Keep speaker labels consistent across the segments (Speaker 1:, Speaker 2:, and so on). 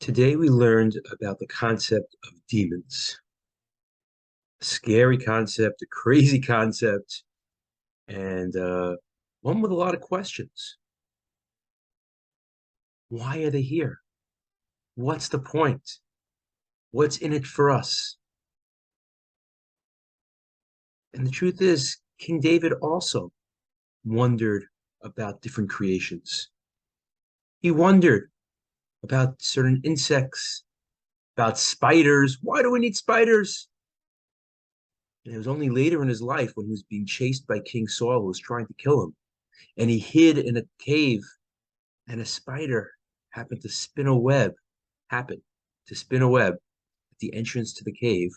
Speaker 1: Today we learned about the concept of demons. A scary concept, a crazy concept, and one with a lot of questions. Why are they here? What's the point? What's in it for us? And the truth is, King David also wondered about different creations. He wondered about certain insects, about spiders. Why do we need spiders? And it was only later in his life when he was being chased by King Saul, who was trying to kill him. And he hid in a cave, and a spider happened to spin a web, happened to spin a web at the entrance to the cave.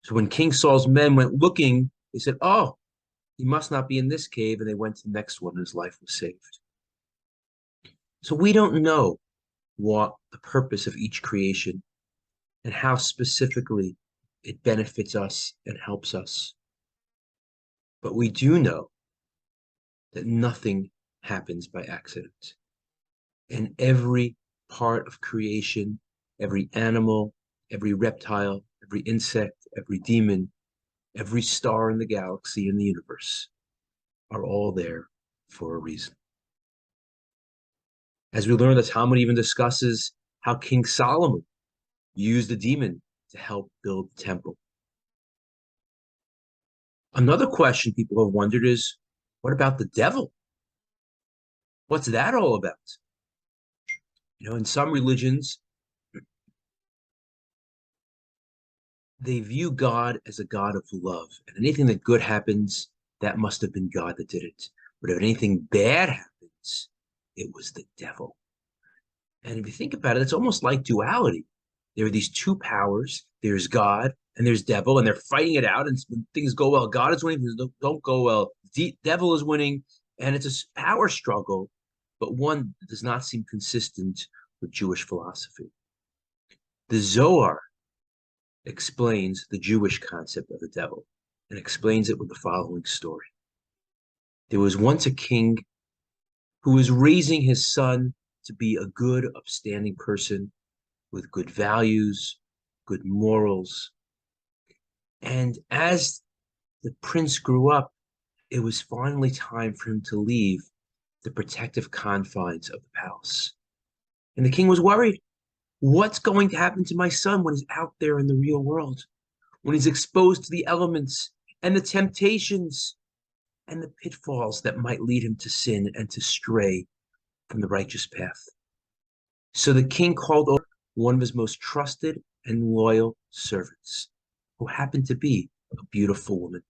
Speaker 1: So when King Saul's men went looking, they said, "Oh, he must not be in this cave." And they went to the next one, and his life was saved. So we don't know what the purpose of each creation and how specifically it benefits us and helps us. But we do know that nothing happens by accident. And every part of creation, every animal, every reptile, every insect, every demon, every star in the galaxy and the universe are all there for a reason. As we learn, the Talmud even discusses how King Solomon used a demon to help build the temple. Another question people have wondered is, what about the devil? What's that all about? In some religions, they view God as a God of love. And anything that good happens, that must have been God that did it. But if anything bad happens, it was the devil. And if you think about it, it's almost like duality. There are these two powers. There's God and there's devil, and they're fighting it out. And when things go well, God is winning. When things don't go well, the devil is winning. And it's a power struggle, but one that does not seem consistent with Jewish philosophy. The Zohar explains the Jewish concept of the devil and explains it with the following story. There was once a king who was raising his son to be a good, upstanding person with good values, good morals. And as the prince grew up, it was finally time for him to leave the protective confines of the palace. And the king was worried. What's going to happen to my son when he's out there in the real world? When he's exposed to the elements and the temptations and the pitfalls that might lead him to sin and to stray from the righteous path. So the king called over one of his most trusted and loyal servants, who happened to be a beautiful woman.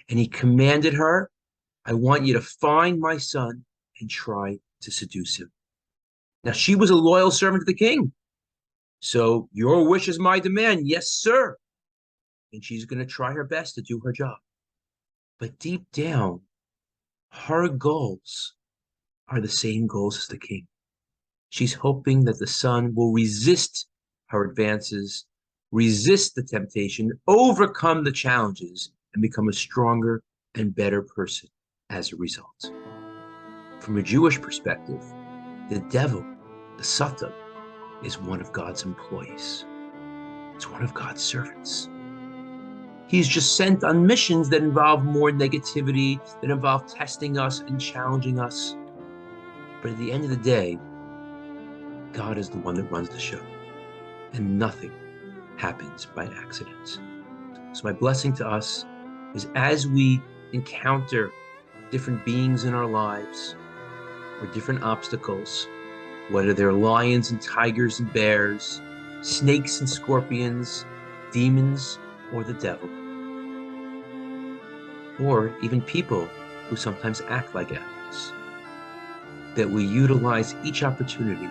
Speaker 1: And he commanded her, "I want you to find my son and try to seduce him." Now, she was a loyal servant to the king. So, "Your wish is my demand." "Yes, sir." And she's going to try her best to do her job. But deep down, her goals are the same goals as the king. She's hoping that the son will resist her advances, resist the temptation, overcome the challenges, and become a stronger and better person as a result. From a Jewish perspective, the devil, the Satan, is one of God's employees. It's one of God's servants. He's just sent on missions that involve more negativity, that involve testing us and challenging us. But at the end of the day, God is the one that runs the show, and nothing happens by accident. So my blessing to us is, as we encounter different beings in our lives or different obstacles, whether they're lions and tigers and bears, snakes and scorpions, demons or the devil, or even people who sometimes act like animals, that we utilize each opportunity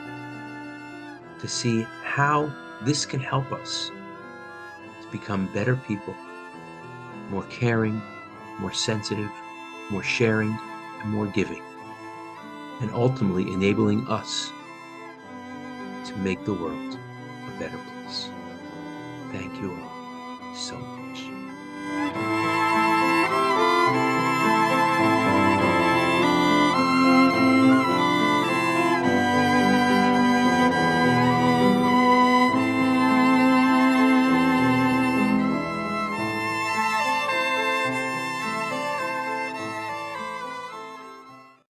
Speaker 1: to see how this can help us to become better people, more caring, more sensitive, more sharing, and more giving, and ultimately enabling us to make the world a better place. Thank you all so much.